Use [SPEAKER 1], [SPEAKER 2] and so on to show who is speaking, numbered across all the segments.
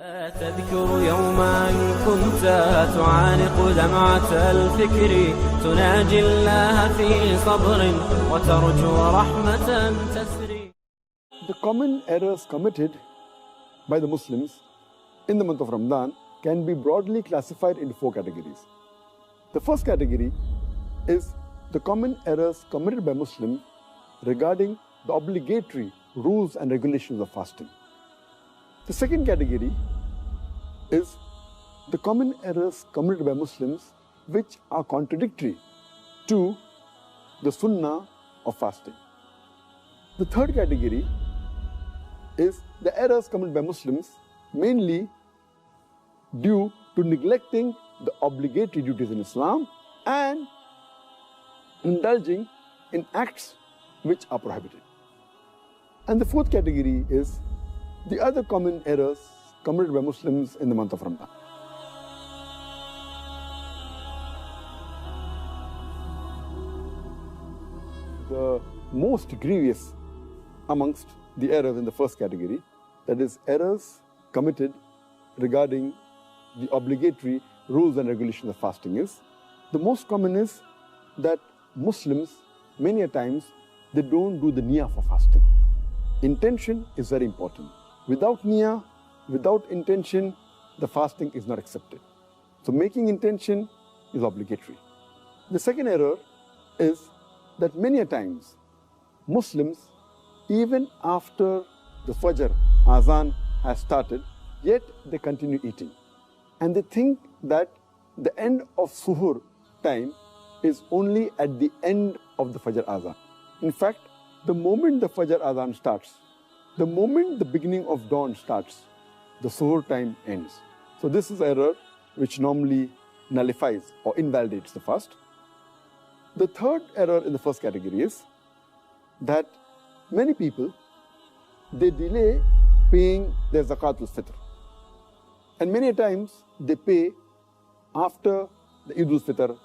[SPEAKER 1] تذكر يوما كنت تعانق دمعة الفكر تناجي الله في صبر وترجو رحمة تسري.
[SPEAKER 2] The common errors committed by the Muslims in the month of Ramadan can be broadly classified into four categories. The first category is the common errors committed by Muslims regarding the obligatory rules and regulations of fasting. The second category is the common errors committed by Muslims which are contradictory to the sunnah of fasting. The third category is the errors committed by Muslims mainly due to neglecting the obligatory duties in Islam and indulging in acts which are prohibited. And the fourth category is the other common errors committed by Muslims in the month of Ramadan. The most grievous amongst the errors in the first category, that is errors committed regarding the obligatory rules and regulations of fasting, is the most common is that Muslims many a times they don't do the niyyah for fasting. Intention is very important. Without niyyah, without intention, the fasting is not accepted. So making intention is obligatory. The second error is that many a times Muslims, even after the Fajr Azan has started, yet they continue eating. And they think that the end of Suhur time is only at the end of the Fajr Azan. In fact, the moment the Fajr Azan starts, the moment the beginning of dawn starts, the Suhur time ends. So this is error which normally nullifies or invalidates the fast. The third error in the first category is that many people, they delay paying their Zakatul Fitr. And many times they pay after the Eidul Fitr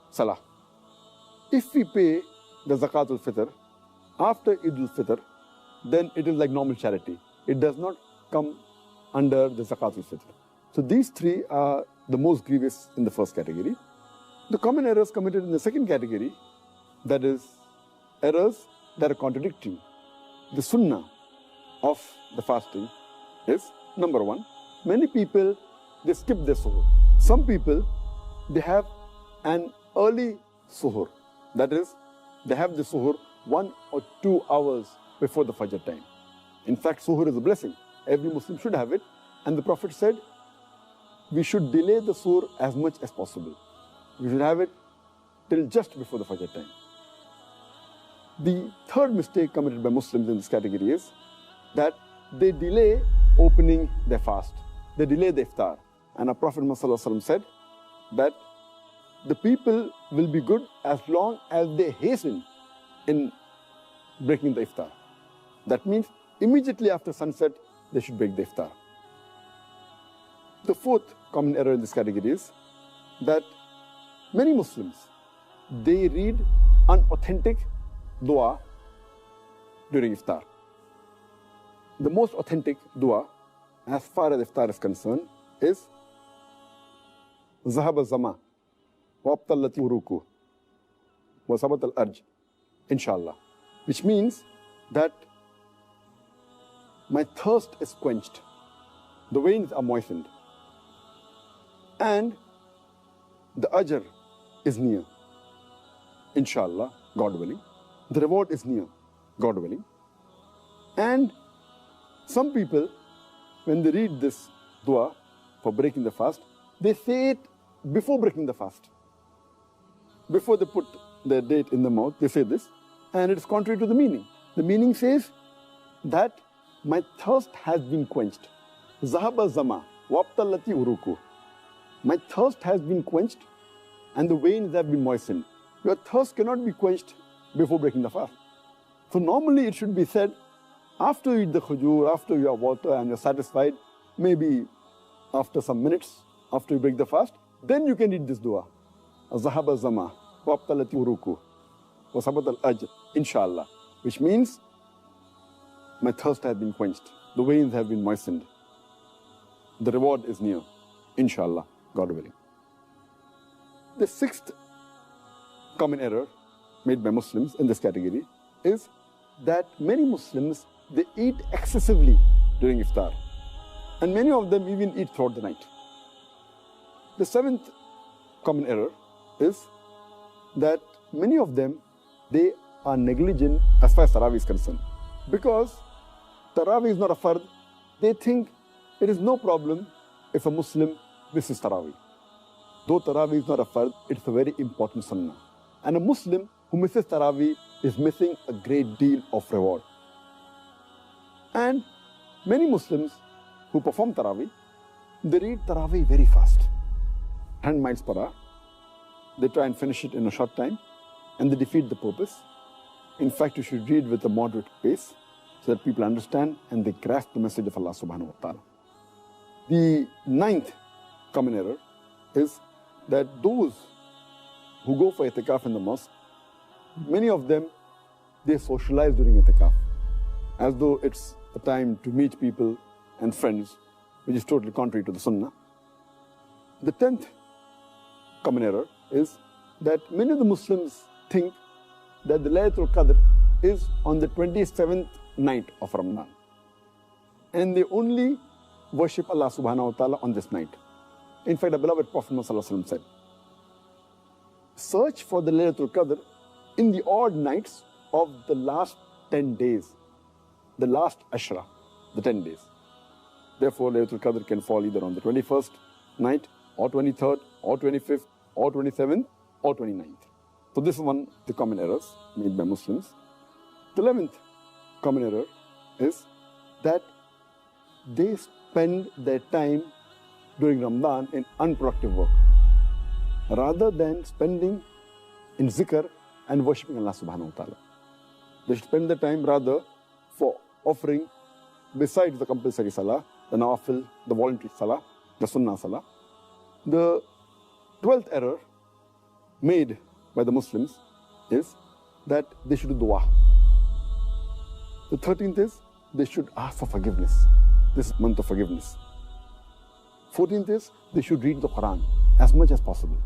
[SPEAKER 2] Salah. If we pay the Zakatul Fitr after Eidul Fitr, then it is like normal charity. It does not come under the Zakatul Fitr. So these three are the most grievous in the first category. The common errors committed in the second category, that is errors that are contradicting the sunnah of the fasting, is number one, many people, they skip their suhoor. Some people, they have an early suhoor. That is, they have the suhoor 1 or 2 hours before the Fajr time. In fact, suhoor is a blessing. Every Muslim should have it. And the Prophet said, we should delay the suhoor as much as possible. We should have it till just before the Fajr time. The third mistake committed by Muslims in this category is that they delay opening their fast. They delay the iftar. And our Prophet Muhammad said that the people will be good as long as they hasten in breaking the iftar. That means immediately after sunset, they should break the iftar. The fourth common error in this category is that many Muslims, they read unauthentic dua during iftar. The most authentic dua, as far as iftar is concerned, is Zahab al-Zama wa abtallati uruku wa sabat al-arj, inshallah. Which means that my thirst is quenched, the veins are moistened, and the ajr is near, inshallah, God willing. The reward is near, God willing. And some people, when they read this dua for breaking the fast, they say it before breaking the fast. Before they put their date in the mouth, they say this, and it is contrary to the meaning. The meaning says that my thirst has been quenched. Zahaba zama wabtallati uruku. My thirst has been quenched and the veins have been moistened. Your thirst cannot be quenched before breaking the fast. So normally it should be said after you eat the khujur, after you have water and you're satisfied, maybe after some minutes, after you break the fast, then you can read this dua. Zahaba zama wabtallati uruku wa sabat al-ajr, inshallah. Which means my thirst has been quenched, the veins have been moistened. The reward is near, inshallah, God willing. The sixth common error made by Muslims in this category is that many Muslims, they eat excessively during iftar, and many of them even eat throughout the night. The seventh common error is that many of them, they are negligent as far as Tarawih is concerned. Because Tarawih is not a fard, they think it is no problem if a Muslim misses Tarawih. Though Tarawih is not a fard, it's a very important sunnah. And a Muslim who misses Tarawih is missing a great deal of reward. And many Muslims who perform Tarawih, they read Tarawih very fast, 100 miles per hour. They try and finish it in a short time, and they defeat the purpose. In fact, you should read with a moderate pace so that people understand and they grasp the message of Allah subhanahu wa ta'ala. The ninth common error is that those who go for itikaf in the mosque, many of them, they socialize during itikaf as though it's a time to meet people and friends, which is totally contrary to the sunnah. The 10th common error is that many of the Muslims think that the Laylatul Qadr is on the 27th night of Ramadan, and they only worship Allah subhanahu wa ta'ala on this night. In fact, the beloved Prophet Muhammad said, search for the Laylatul Qadr in the odd nights of the last 10 days, the last Ashra, the 10 days. Therefore, Laylatul Qadr can fall either on the 21st night, or 23rd, or 25th, or 27th, or 29th. So this is one of the common errors made by Muslims. The 11th common error is that they spend their time during Ramadan in unproductive work, rather than spending in zikr and worshipping Allah subhanahu wa ta'ala. They should spend their time rather for offering, besides the compulsory salah, the nawafil, the voluntary salah, the sunnah salah. The 12th error made by the Muslims is that they should do dua. The 13th is they should ask for forgiveness. This is month of forgiveness. 14th is they should read the Quran as much as possible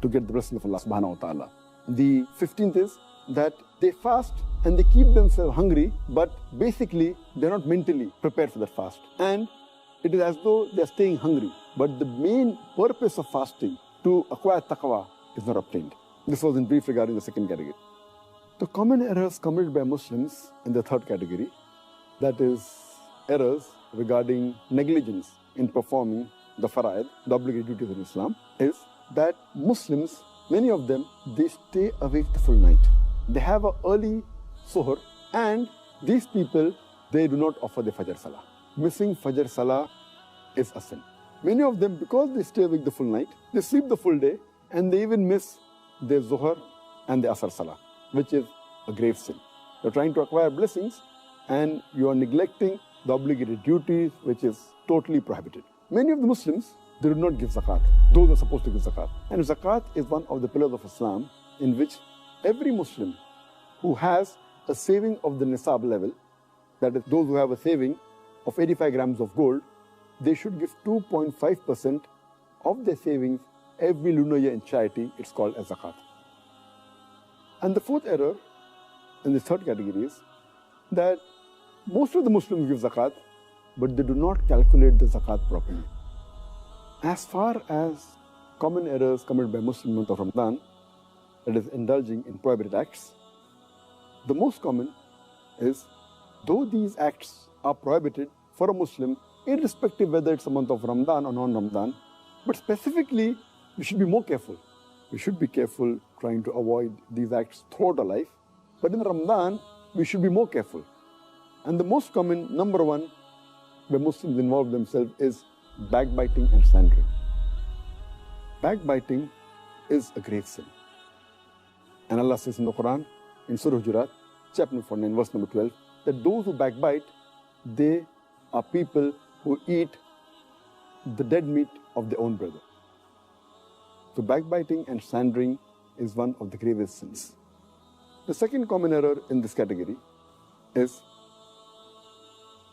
[SPEAKER 2] to get the blessing of Allah subhanahu wa ta'ala. The 15th is that they fast and they keep themselves hungry, but basically they're not mentally prepared for that fast. And it is as though they're staying hungry, but the main purpose of fasting, to acquire taqwa, is not obtained. This was in brief regarding the second category. The common errors committed by Muslims in the third category, that is errors regarding negligence in performing the fara'id, the obligatory duties in Islam, is that Muslims, many of them, they stay awake the full night. They have an early suhr, and these people, they do not offer the Fajr Salah. Missing Fajr Salah is a sin. Many of them, because they stay awake the full night, they sleep the full day, and they even miss their Zuhr and the Asr Salah, which is a grave sin. You're trying to acquire blessings, and you are neglecting the obligatory duties, which is totally prohibited. Many of the Muslims, they do not give zakat. Those are supposed to give zakat. And zakat is one of the pillars of Islam, in which every Muslim who has a saving of the nisab level, that is, those who have a saving of 85 grams of gold, they should give 2.5% of their savings every lunar year in charity. It's called as zakat. And the fourth error in the third category is that most of the Muslims give zakat, but they do not calculate the zakat properly. As far as common errors committed by Muslims in the month of Ramadan, that is indulging in prohibited acts, the most common is, though these acts are prohibited for a Muslim, irrespective whether it's a month of Ramadan or non-Ramadan, but specifically, we should be more careful. We should be careful trying to avoid these acts throughout our life. But in Ramadan, we should be more careful. And the most common, number one, where Muslims involve themselves is backbiting and slandering. Backbiting is a grave sin. And Allah says in the Quran, in Surah Hujurat, chapter 49, verse number 12, that those who backbite, they are people who eat the dead meat of their own brother. So backbiting and slandering is one of the gravest sins. The second common error in this category is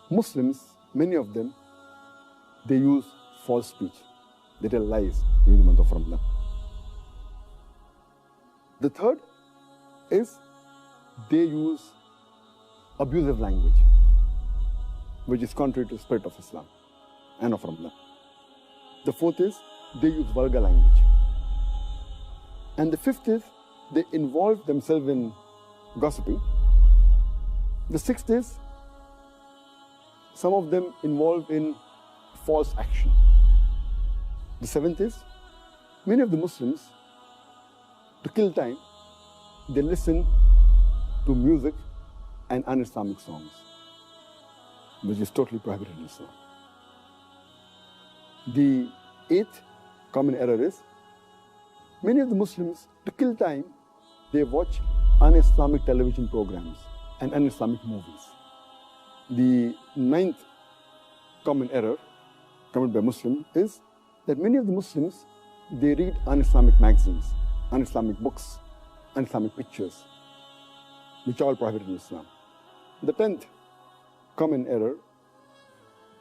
[SPEAKER 2] Muslims, many of them, they use false speech. They tell lies during the month of Ramadan. The third is they use abusive language, which is contrary to the spirit of Islam and of Ramadan. The fourth is they use vulgar language. And the fifth is they involve themselves in gossiping. The sixth is some of them involve in false action. The seventh is many of the Muslims, to kill time, they listen to music and un-Islamic songs, which is totally prohibited in Islam. The eighth common error is many of the Muslims, to kill time, they watch un-Islamic television programs and un-Islamic movies. The ninth common error committed by Muslims is that many of the Muslims, they read un-Islamic magazines, un-Islamic books, un-Islamic pictures, which are all prohibited in Islam. The 10th common error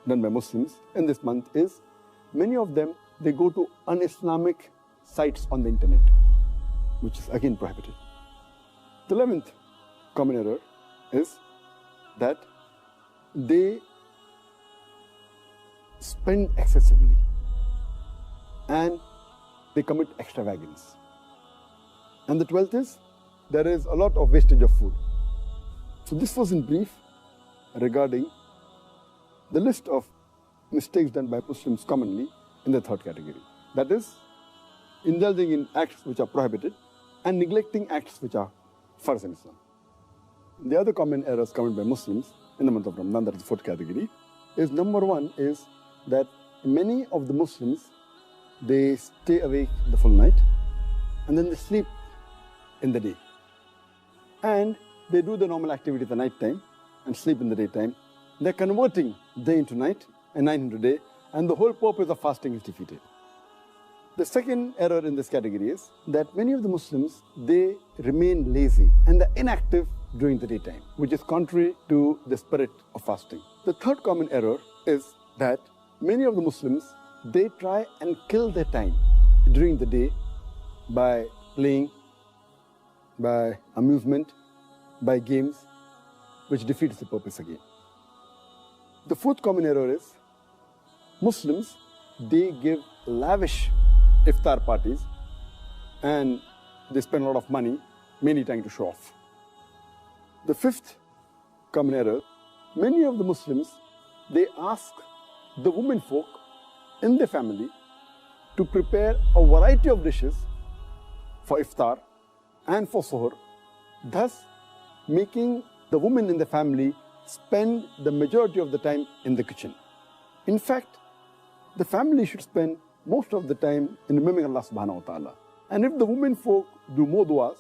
[SPEAKER 2] done by Muslims in this month is many of them, they go to un-Islamic sites on the internet, which is again prohibited. The 11th common error is that they spend excessively and they commit extravagance. And the 12th is there is a lot of wastage of food. So this was in brief regarding the list of mistakes done by Muslims commonly in the third category. That is, indulging in acts which are prohibited and neglecting acts which are farz in Islam. The other common errors committed by Muslims in the month of Ramadan, that is the fourth category, is number one is that many of the Muslims, they stay awake the full night and then they sleep in the day. And they do the normal activity at the night time and sleep in the daytime. They're converting day into night and night into day, and the whole purpose of fasting is defeated. The second error in this category is that many of the Muslims, they remain lazy and they're inactive during the daytime, which is contrary to the spirit of fasting. The third common error is that many of the Muslims, they try and kill their time during the day by playing, by amusement, by games, which defeats the purpose again. The fourth common error is Muslims, they give lavish iftar parties and they spend a lot of money, mainly trying to show off. The fifth common error, many of the Muslims, they ask the women folk in their family to prepare a variety of dishes for iftar and for suhoor, thus making the women in the family spend the majority of the time in the kitchen. In fact, the family should spend most of the time in remembering Allah subhanahu wa ta'ala. And if the women folk do more du'as,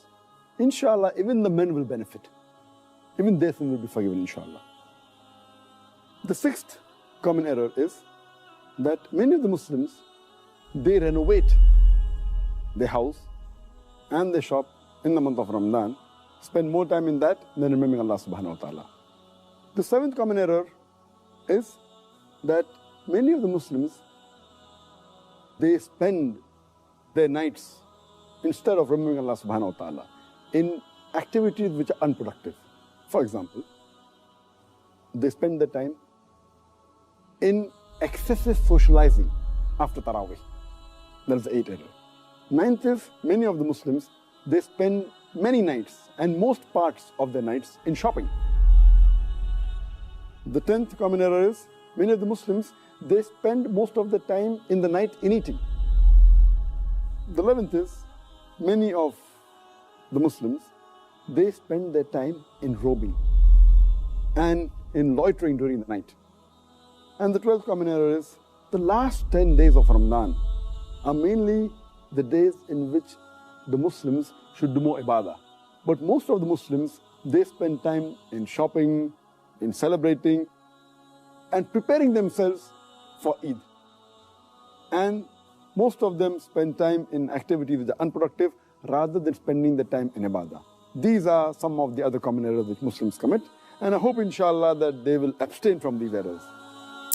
[SPEAKER 2] inshallah, even the men will benefit. Even their sin will be forgiven, inshallah. The sixth common error is that many of the Muslims, they renovate their house and their shop in the month of Ramadan, spend more time in that than remembering Allah subhanahu wa ta'ala. The seventh common error is that many of the Muslims, they spend their nights, instead of remembering Allah subhanahu wa ta'ala, in activities which are unproductive. For example, they spend their time in excessive socializing after Taraweeh. That is the eighth error. Ninth is, many of the Muslims, they spend many nights and most parts of their nights in shopping. The 10th common error is, many of the Muslims, they spend most of the time in the night in eating. The 11th is, many of the Muslims, they spend their time in roaming and in loitering during the night. And the 12th common error is, the last 10 days of Ramadan are mainly the days in which the Muslims should do more ibadah. But most of the Muslims, they spend time in shopping, in celebrating, and preparing themselves for Eid. And most of them spend time in activities which are unproductive rather than spending the time in ibadah. These are some of the other common errors which Muslims commit, and I hope inshallah that they will abstain from these errors.